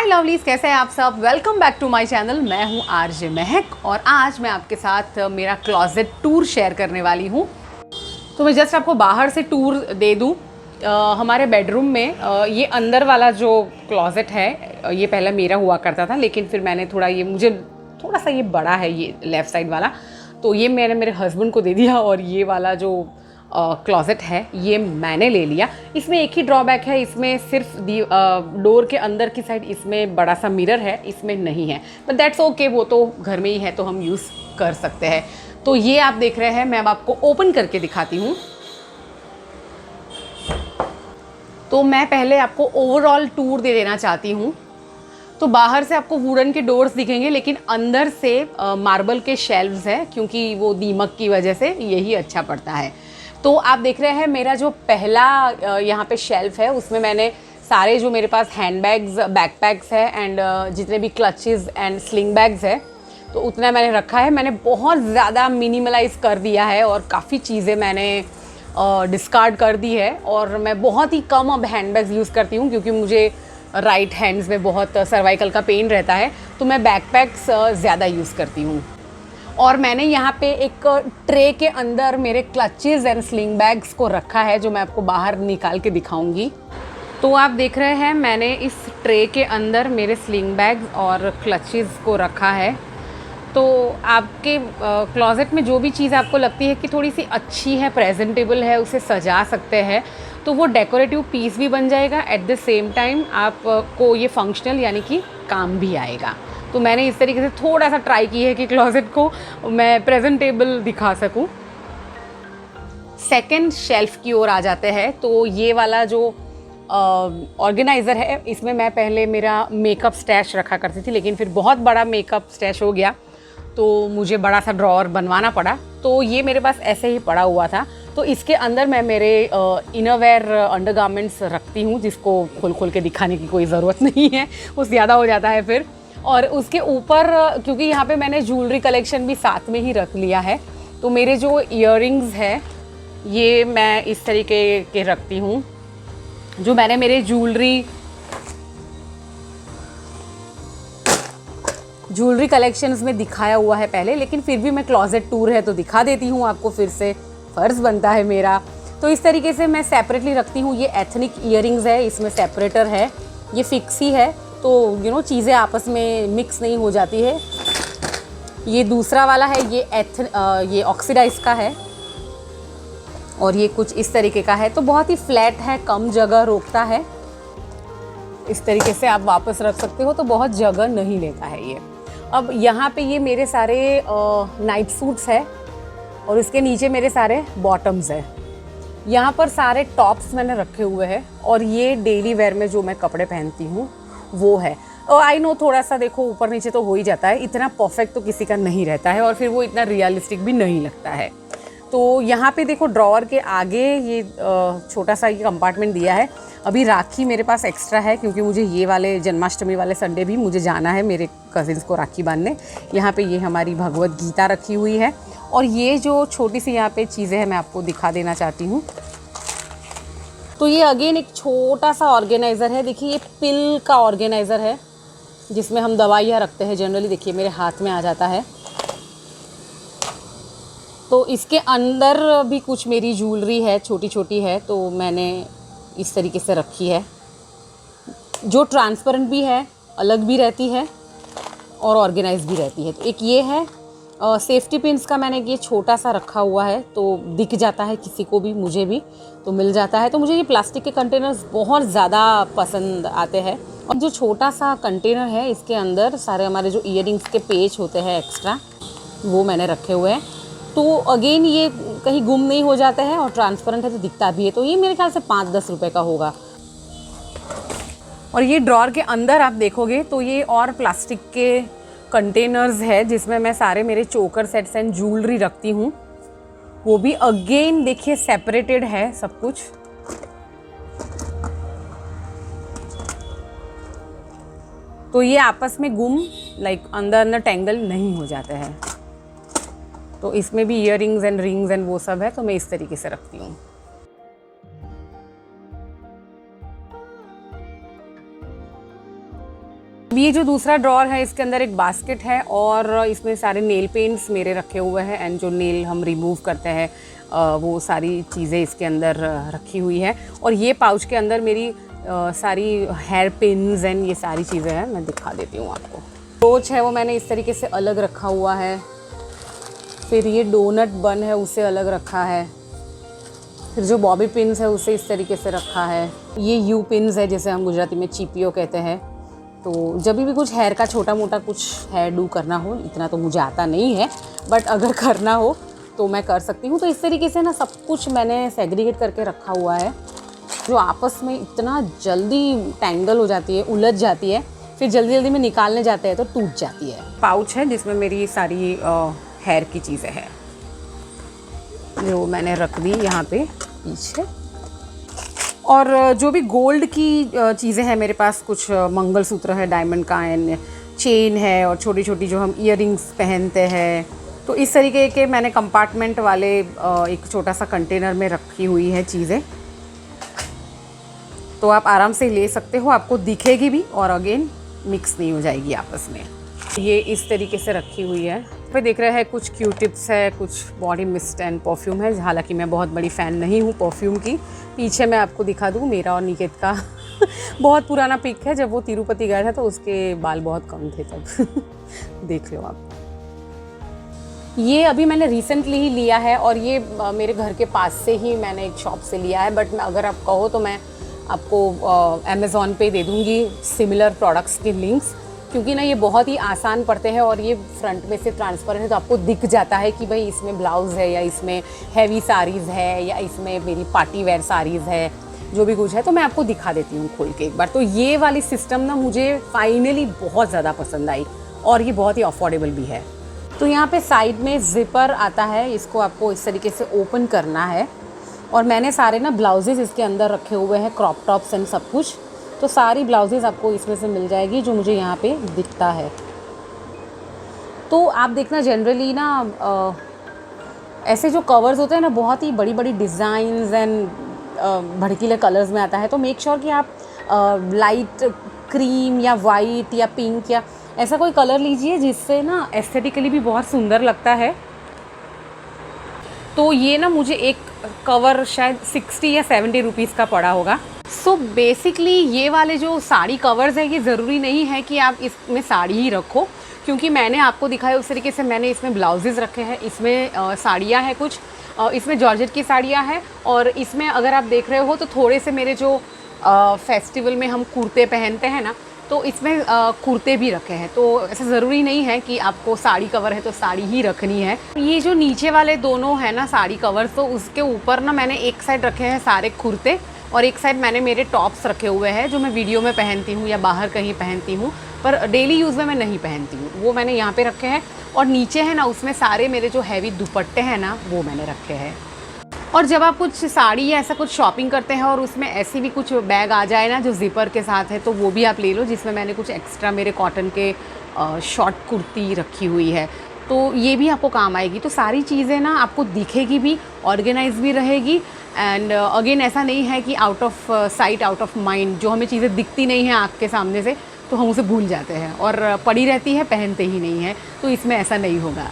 Lovelies, कैसे हैं आप सब। Welcome back to my channel. मैं हूं आरजे महक और आज मैं आपके साथ मेरा क्लॉजेट टूर शेयर करने वाली हूं। तो मैं जस्ट आपको बाहर से टूर दे दूं। हमारे बेडरूम में ये अंदर वाला जो क्लॉजेट है ये पहले मेरा हुआ करता था, लेकिन फिर मैंने मुझे थोड़ा सा ये बड़ा है, ये लेफ़्ट साइड वाला, तो ये मैंने मेरे हस्बैंड को दे दिया और ये वाला जो क्लॉजेट है ये मैंने ले लिया। इसमें एक ही ड्रॉबैक है, इसमें सिर्फ डोर के अंदर की साइड इसमें बड़ा सा मिरर है, इसमें नहीं है, बट दैट्स ओके, वो तो घर में ही है तो हम यूज़ कर सकते हैं। तो ये आप देख रहे हैं, मैं अब आपको ओपन करके दिखाती हूँ। तो मैं पहले आपको ओवरऑल टूर दे देना चाहती हूँ। तो बाहर से आपको वुडन के डोर्स दिखेंगे, लेकिन अंदर से मार्बल के शेल्व्स हैं, क्योंकि वो दीमक की वजह से यही अच्छा पड़ता है। तो आप देख रहे हैं मेरा जो पहला यहाँ पे शेल्फ है, उसमें मैंने सारे जो मेरे पास हैंडबैग्स, बैकपैक्स है एंड जितने भी क्लचेस एंड स्लिंग बैग्स है, तो उतना मैंने रखा है। मैंने बहुत ज़्यादा मिनिमलाइज़ कर दिया है और काफ़ी चीज़ें मैंने डिस्कार्ड कर दी है और मैं बहुत ही कम अब हैंडबैग्स यूज़ करती हूँ, क्योंकि मुझे राइट हैंड्स में बहुत सर्वाइकल का पेन रहता है, तो मैं बैकपैक्स ज़्यादा यूज़ करती हूँ। और मैंने यहाँ पे एक ट्रे के अंदर मेरे क्लचेस एंड स्लिंग बैग्स को रखा है, जो मैं आपको बाहर निकाल के दिखाऊंगी। तो आप देख रहे हैं मैंने इस ट्रे के अंदर मेरे स्लिंग बैग्स और क्लचेस को रखा है। तो आपके क्लॉजेट में जो भी चीज़ आपको लगती है कि थोड़ी सी अच्छी है, प्रेजेंटेबल है, उसे सजा सकते हैं, तो वो डेकोरेटिव पीस भी बन जाएगा, एट द सेम टाइम आपको ये फंक्शनल यानी कि काम भी आएगा। तो मैंने इस तरीके से थोड़ा सा ट्राई की है कि क्लॉजेट को मैं प्रेजेंटेबल दिखा सकूं। सेकंड शेल्फ की ओर आ जाते हैं। तो ये वाला जो ऑर्गेनाइज़र है, इसमें मैं पहले मेरा मेकअप स्टैश रखा करती थी, लेकिन फिर बहुत बड़ा मेकअप स्टैश हो गया तो मुझे बड़ा सा ड्रॉअर बनवाना पड़ा। तो ये मेरे पास ऐसे ही पड़ा हुआ था। तो इसके अंदर मैं मेरे इनरवेयर अंडरगारमेंट्स रखती हूँ, जिसको खोल खोल के दिखाने की कोई ज़रूरत नहीं है, वो ज़्यादा हो जाता है फिर। और उसके ऊपर, क्योंकि यहाँ पे मैंने ज्वेलरी कलेक्शन भी साथ में ही रख लिया है, तो मेरे जो इयररिंग्स है ये मैं इस तरीके के रखती हूँ, जो मैंने मेरे ज्वेलरी कलेक्शंस में दिखाया हुआ है पहले, लेकिन फिर भी मैं क्लॉजेट टूर है तो दिखा देती हूँ आपको, फिर से फ़र्ज़ बनता है मेरा। तो इस तरीके से मैं सेपरेटली रखती हूँ। ये एथनिक इयररिंग्स है, इसमें सेपरेटर है, ये फिक्स ही है, तो चीज़ें आपस में मिक्स नहीं हो जाती है। ये दूसरा वाला है, ये ऑक्सीडाइज का है और ये कुछ इस तरीके का है। तो बहुत ही फ्लैट है, कम जगह रोकता है, इस तरीके से आप वापस रख सकते हो, तो बहुत जगह नहीं लेता है ये। अब यहाँ पे ये मेरे सारे नाइट सूट्स है और इसके नीचे मेरे सारे बॉटम्स है। यहाँ पर सारे टॉप्स मैंने रखे हुए हैं और ये डेली वेयर में जो मैं कपड़े पहनती हूँ वो है। और आई नो थोड़ा सा देखो ऊपर नीचे तो हो ही जाता है, इतना परफेक्ट तो किसी का नहीं रहता है और फिर वो इतना रियलिस्टिक भी नहीं लगता है। तो यहाँ पे देखो ड्रॉअर के आगे ये छोटा सा ये कंपार्टमेंट दिया है। अभी राखी मेरे पास एक्स्ट्रा है, क्योंकि मुझे ये वाले जन्माष्टमी वाले संडे भी मुझे जाना है मेरे कज़िन्स को राखी बांधने। यहाँ पे ये हमारी भगवत गीता रखी हुई है और ये जो छोटी सी यहाँ पे चीज़ें हैं मैं आपको दिखा देना चाहती हूँ। तो ये अगेन एक छोटा सा ऑर्गेनाइज़र है। देखिए ये पिल का ऑर्गेनाइज़र है, जिसमें हम दवाइयाँ रखते हैं जनरली। देखिए मेरे हाथ में आ जाता है। तो इसके अंदर भी कुछ मेरी ज्वेलरी है, छोटी छोटी है, तो मैंने इस तरीके से रखी है, जो ट्रांसपेरेंट भी है, अलग भी रहती है और ऑर्गेनाइज भी रहती है। तो एक ये है सेफ्टी पिन्स का, मैंने ये छोटा सा रखा हुआ है, तो दिख जाता है किसी को भी, मुझे भी तो मिल जाता है। तो मुझे ये प्लास्टिक के कंटेनर्स बहुत ज़्यादा पसंद आते हैं। और जो छोटा सा कंटेनर है, इसके अंदर सारे हमारे जो ईयरिंग्स के पेच होते हैं एक्स्ट्रा, वो मैंने रखे हुए हैं। तो अगेन ये कहीं गुम नहीं हो जाते हैं और ट्रांसपेरेंट है तो दिखता भी है। तो ये मेरे ख्याल से 5-10 रुपये का होगा। और ये ड्रॉअर के अंदर आप देखोगे तो ये और प्लास्टिक के कंटेनर्स है, जिसमें मैं सारे मेरे चोकर सेट्स एंड ज्वेलरी रखती हूँ। वो भी अगेन देखिए सेपरेटेड है सब कुछ। तो ये आपस में गुम अंदर टेंगल नहीं हो जाते हैं। तो इसमें भी इयररिंग्स एंड रिंग्स एंड वो सब है, तो मैं इस तरीके से रखती हूँ। ये जो दूसरा ड्रॉर है इसके अंदर एक बास्केट है और इसमें सारे नेल पेंट्स मेरे रखे हुए हैं एंड जो नेल हम रिमूव करते हैं वो सारी चीज़ें इसके अंदर रखी हुई है। और ये पाउच के अंदर मेरी सारी हेयर पिन्स एंड ये सारी चीज़ें हैं, मैं दिखा देती हूँ आपको। टोच है वो मैंने इस तरीके से अलग रखा हुआ है, फिर ये डोनट बन है उसे अलग रखा है, फिर जो बॉबी पिन्स है उसे इस तरीके से रखा है। ये यू पिन्स है जिसे हम गुजराती में चीपियो कहते हैं। तो जब भी कुछ हेयर का छोटा मोटा कुछ हेयर डू करना हो, इतना तो मुझे आता नहीं है बट अगर करना हो तो मैं कर सकती हूँ। तो इस तरीके से ना सब कुछ मैंने सेग्रीगेट करके रखा हुआ है, जो आपस में इतना जल्दी टैंगल हो जाती है, उलझ जाती है, फिर जल्दी जल्दी में निकालने जाते हैं तो टूट जाती है। पाउच है जिसमें मेरी सारी हेयर की चीज़ें हैं जो मैंने रख दी यहाँ पे पीछे। और जो भी गोल्ड की चीज़ें हैं मेरे पास, कुछ मंगलसूत्र है डायमंड का एंड चेन है और छोटी छोटी जो हम ईयरिंग्स पहनते हैं, तो इस तरीके के मैंने कंपार्टमेंट वाले एक छोटा सा कंटेनर में रखी हुई है चीज़ें। तो आप आराम से ले सकते हो, आपको दिखेगी भी और अगेन मिक्स नहीं हो जाएगी आपस में। ये इस तरीके से रखी हुई है। फिर देख रहे हैं कुछ क्यू टिप्स है, कुछ बॉडी मिस्ट एंड परफ्यूम है। हालांकि मैं बहुत बड़ी फ़ैन नहीं हूँ परफ्यूम की। पीछे मैं आपको दिखा दूँ मेरा और निकेत का बहुत पुराना पिक है, जब वो तिरुपति गया था तो उसके बाल बहुत कम थे तब देख लो आप। ये अभी मैंने रिसेंटली ही लिया है और ये मेरे घर के पास से ही मैंने एक शॉप से लिया है, बट अगर आप कहो तो मैं आपको अमेज़ॉन पे दे दूँगी सिमिलर प्रोडक्ट्स के लिंक्स, क्योंकि ना ये बहुत ही आसान पड़ते हैं और ये फ्रंट में से ट्रांसपेरेंट है तो आपको दिख जाता है कि भाई इसमें ब्लाउज़ है या इसमें हैवी साड़ीज़ है या इसमें मेरी पार्टी वेयर साड़ीज़ है, जो भी कुछ है तो मैं आपको दिखा देती हूँ खोल के एक बार। तो ये वाली सिस्टम ना मुझे फाइनली बहुत ज़्यादा पसंद आई और ये बहुत ही अफोर्डेबल भी है। तो यहाँ पे साइड में ज़िपर आता है, इसको आपको इस तरीके से ओपन करना है और मैंने सारे ना ब्लाउजेज़ इसके अंदर रखे हुए हैं, क्रॉप टॉप्स एंड सब कुछ। तो सारी ब्लाउजेज़ आपको इसमें से मिल जाएगी जो मुझे यहाँ पे दिखता है। तो आप देखना जनरली ना ऐसे जो कवर्स होते हैं ना बहुत ही बड़ी बड़ी डिज़ाइंस एंड भड़कीले कलर्स में आता है, तो मेक श्योर कि आप लाइट क्रीम या वाइट या पिंक या ऐसा कोई कलर लीजिए जिससे ना एस्थेटिकली भी बहुत सुंदर लगता है। तो ये ना मुझे एक कवर शायद 60 या 70 रुपीज़ का पड़ा होगा। सो बेसिकली ये वाले जो साड़ी कवर्स हैं ये ज़रूरी नहीं है कि आप इसमें साड़ी ही रखो, क्योंकि मैंने आपको दिखाया उस तरीके से मैंने इसमें ब्लाउजेज़ रखे हैं, इसमें साड़ियाँ हैं कुछ, इसमें जॉर्जेट की साड़ियाँ हैं और इसमें अगर आप देख रहे हो तो थोड़े से मेरे जो फेस्टिवल में हम कुर्ते पहनते हैं ना, तो इसमें कुर्ते भी रखे हैं। तो ऐसा ज़रूरी नहीं है कि आपको साड़ी कवर है तो साड़ी ही रखनी है। ये जो नीचे वाले दोनों है ना साड़ी कवर, तो उसके ऊपर ना मैंने एक साइड रखे हैं सारे कुर्ते और एक साइड मैंने मेरे टॉप्स रखे हुए हैं जो मैं वीडियो में पहनती हूँ या बाहर कहीं पहनती हूँ, पर डेली यूज़ में मैं नहीं पहनती हूँ, वो मैंने यहाँ पे रखे हैं। और नीचे है ना उसमें सारे मेरे जो हैवी दुपट्टे हैं ना वो मैंने रखे हैं। और जब आप कुछ साड़ी या ऐसा कुछ शॉपिंग करते हैं और उसमें ऐसी भी कुछ बैग आ जाए ना जो ज़िपर के साथ है, तो वो भी आप ले लो, जिसमें मैंने कुछ एक्स्ट्रा मेरे कॉटन के शॉर्ट कुर्ती रखी हुई है, तो ये भी आपको काम आएगी। तो सारी चीज़ें ना आपको दिखेगी भी, ऑर्गेनाइज भी रहेगी एंड अगेन ऐसा नहीं है कि out of sight out of mind, जो हमें चीज़ें दिखती नहीं हैं आँख के सामने से तो हम उसे भूल जाते हैं और पड़ी रहती है, पहनते ही नहीं हैं, तो इसमें ऐसा नहीं होगा।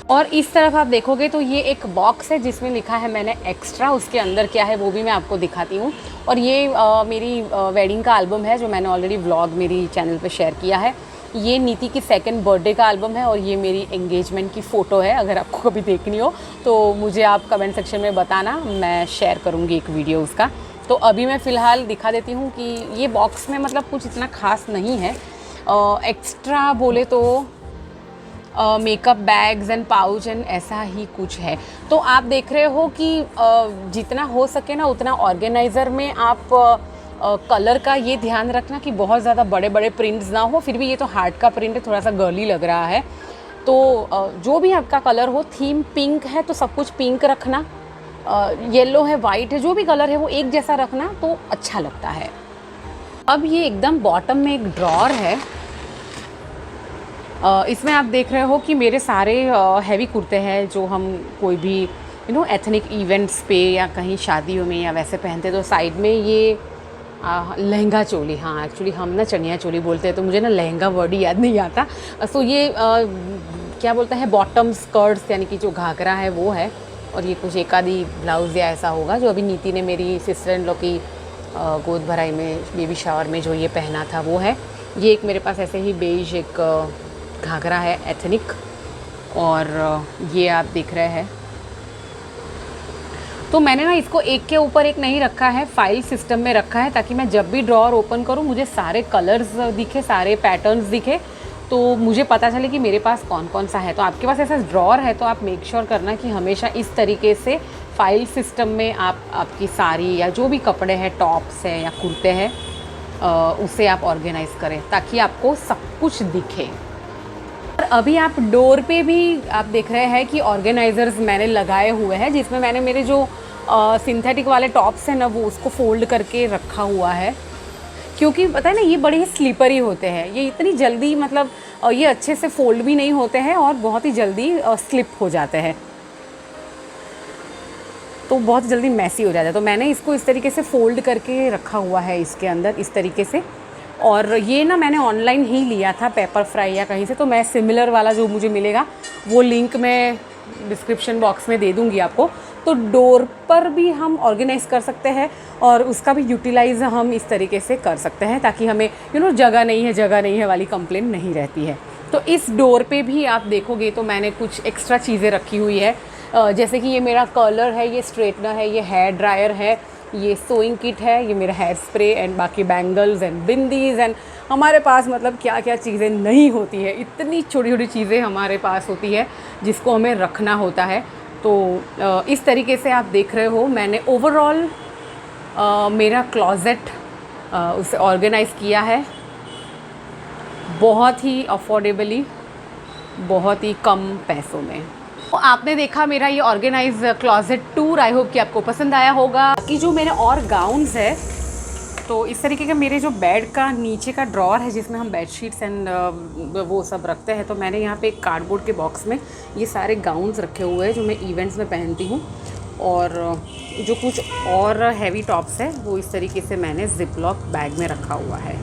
और इस तरफ आप देखोगे तो ये एक बॉक्स है जिसमें लिखा है मैंने एक्स्ट्रा, उसके अंदर क्या है वो भी मैं आपको दिखाती हूँ। और ये मेरी वेडिंग का एल्बम है जो मैंने ऑलरेडी व्लॉग मेरी चैनल पे शेयर किया है। ये नीति की 2nd बर्थडे का एल्बम है और ये मेरी एंगेजमेंट की फ़ोटो है। अगर आपको कभी देखनी हो तो मुझे आप कमेंट सेक्शन में बताना, मैं शेयर करूँगी एक वीडियो उसका। तो अभी मैं फ़िलहाल दिखा देती हूँ कि ये बॉक्स में मतलब कुछ इतना ख़ास नहीं है। एक्स्ट्रा बोले तो makeup bags and pouch and ऐसा ही कुछ है। तो आप देख रहे हो कि जितना हो सके ना उतना ऑर्गेनाइज़र में आप कलर का ये ध्यान रखना कि बहुत ज़्यादा बड़े बड़े प्रिंट्स ना हो। फिर भी ये तो हार्ट का प्रिंट है, थोड़ा सा गर्ली लग रहा है। तो जो भी आपका कलर हो, थीम पिंक है तो सब कुछ पिंक रखना, येलो है, वाइट है, जो भी कलर है वो एक जैसा रखना तो अच्छा लगता है। अब ये एकदम बॉटम में एक ड्रॉर है, इसमें आप देख रहे हो कि मेरे सारे हैवी कुर्ते हैं जो हम कोई भी एथनिक इवेंट्स पे या कहीं शादियों में या वैसे पहनते, तो साइड में ये लहंगा चोली, हाँ एक्चुअली हम ना चनिया चोली बोलते हैं, तो मुझे ना लहंगा वर्ड ही याद नहीं आता। सो ये क्या बोलते हैं, बॉटम स्कर्ट्स, यानी कि जो घाघरा है वो है, और ये कुछ एक आधी ब्लाउज़ या ऐसा होगा जो अभी नीति ने मेरी सिस्टर इन लॉ की गोद भराई में, बेबी शावर में जो ये पहना था वो है। ये एक मेरे पास ऐसे ही बेज एक घाघरा है एथनिक, और ये आप देख रहे हैं। तो मैंने ना इसको एक के ऊपर एक नहीं रखा है, फाइल सिस्टम में रखा है, ताकि मैं जब भी ड्रॉअर ओपन करूँ मुझे सारे कलर्स दिखे, सारे पैटर्न्स दिखे, तो मुझे पता चले कि मेरे पास कौन कौन सा है। तो आपके पास ऐसा ड्रॉअर है तो आप मेक श्योर करना कि हमेशा इस तरीके से फाइल सिस्टम में आप आपकी साड़ी या जो भी कपड़े हैं, टॉप्स हैं या कुर्ते हैं, उसे आप ऑर्गेनाइज़ करें ताकि आपको सब कुछ दिखे। और अभी आप डोर पे भी आप देख रहे हैं कि ऑर्गेनाइज़र्स मैंने लगाए हुए हैं, जिसमें मैंने मेरे जो सिंथेटिक वाले टॉप्स हैं ना वो उसको फोल्ड करके रखा हुआ है, क्योंकि पता है ना ये बड़े ही स्लीपरी होते हैं, ये इतनी जल्दी मतलब ये अच्छे से फोल्ड भी नहीं होते हैं और बहुत ही जल्दी स्लिप हो जाते हैं, तो बहुत जल्दी मैसी हो जाता है। तो मैंने इसको इस तरीके से फ़ोल्ड करके रखा हुआ है इसके अंदर इस तरीके से। और ये ना मैंने ऑनलाइन ही लिया था पेपर फ्राई या कहीं से, तो मैं सिमिलर वाला जो मुझे मिलेगा वो लिंक मैं डिस्क्रिप्शन बॉक्स में दे दूँगी आपको। तो डोर पर भी हम ऑर्गेनाइज़ कर सकते हैं और उसका भी यूटिलाइज़ हम इस तरीके से कर सकते हैं ताकि हमें जगह नहीं है वाली कंप्लेन नहीं रहती है। तो इस डोर पे भी आप देखोगे तो मैंने कुछ एक्स्ट्रा चीज़ें रखी हुई है, जैसे कि ये मेरा कर्लर है, ये स्ट्रेटनर है, ये हेयर ड्रायर है, ये सोइंग किट है, ये मेरा हेयर स्प्रे एंड बाकी बैंगल्स एंड बिंदीज़ एंड हमारे पास मतलब क्या क्या चीज़ें नहीं होती है, इतनी छोटी छोटी चीज़ें हमारे पास होती है जिसको हमें रखना होता है। तो इस तरीके से आप देख रहे हो मैंने ओवरऑल मेरा क्लॉज़ेट उसे ऑर्गेनाइज़ किया है बहुत ही अफोर्डेबली, बहुत ही कम पैसों में। तो आपने देखा मेरा ये organise closet tour, I hope कि आपको पसंद आया होगा। कि जो मेरे और गाउन्स है, तो इस तरीके का मेरे जो बेड का नीचे का ड्रॉअर है जिसमें हम बेडशीट्स एंड वो सब रखते हैं, तो मैंने यहाँ पे एक कार्डबोर्ड के बॉक्स में ये सारे गाउन्स रखे हुए हैं जो मैं इवेंट्स में पहनती हूँ, और जो कुछ और हैवी टॉप्स है वो इस तरीके से मैंने जिपलॉक बैग में रखा हुआ है,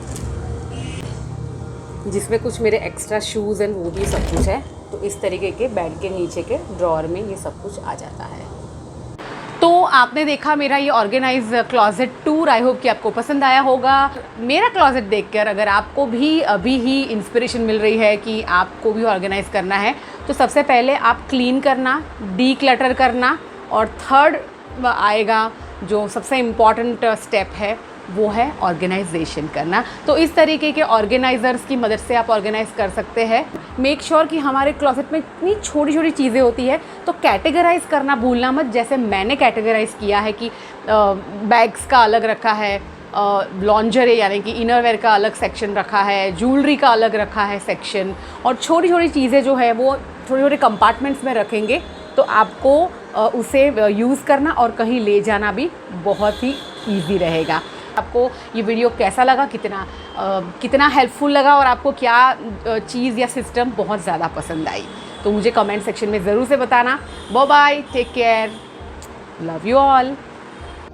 जिसमें कुछ मेरे एक्स्ट्रा शूज़ एंड वो भी सब कुछ है। तो इस तरीके के बेड के नीचे के ड्रॉअर में ये सब कुछ आ जाता है। तो आपने देखा मेरा ये organise closet tour, I hope कि आपको पसंद आया होगा। मेरा क्लॉज़ेट देखकर अगर आपको भी अभी ही इंस्पिरेशन मिल रही है कि आपको भी ऑर्गेनाइज़ करना है, तो सबसे पहले आप क्लीन करना, डी क्लटर करना, और थर्ड आएगा जो सबसे इम्पॉर्टेंट स्टेप है वो है ऑर्गेनाइजेशन करना। तो इस तरीके के ऑर्गेनाइज़र्स की मदद से आप ऑर्गेनाइज़ कर सकते हैं। मेक श्योर कि हमारे क्लॉसेट में इतनी छोटी छोटी चीज़ें होती है, तो कैटेगराइज़ करना भूलना मत। जैसे मैंने कैटेगराइज़ किया है कि बैग्स का अलग रखा है, लॉन्जरे यानी कि इनरवेयर का अलग सेक्शन रखा है, ज्वेलरी का अलग रखा है सेक्शन, और छोटी छोटी चीज़ें जो है वो छोटे छोटे कंपार्टमेंट्स में रखेंगे तो आपको उसे यूज़ करना और कहीं ले जाना भी बहुत ही ईजी रहेगा। आपको ये वीडियो कैसा लगा, कितना हेल्पफुल लगा, और आपको क्या चीज़ या सिस्टम बहुत ज़्यादा पसंद आई, तो मुझे कमेंट सेक्शन में ज़रूर से बताना। Bye bye, take care, love you all.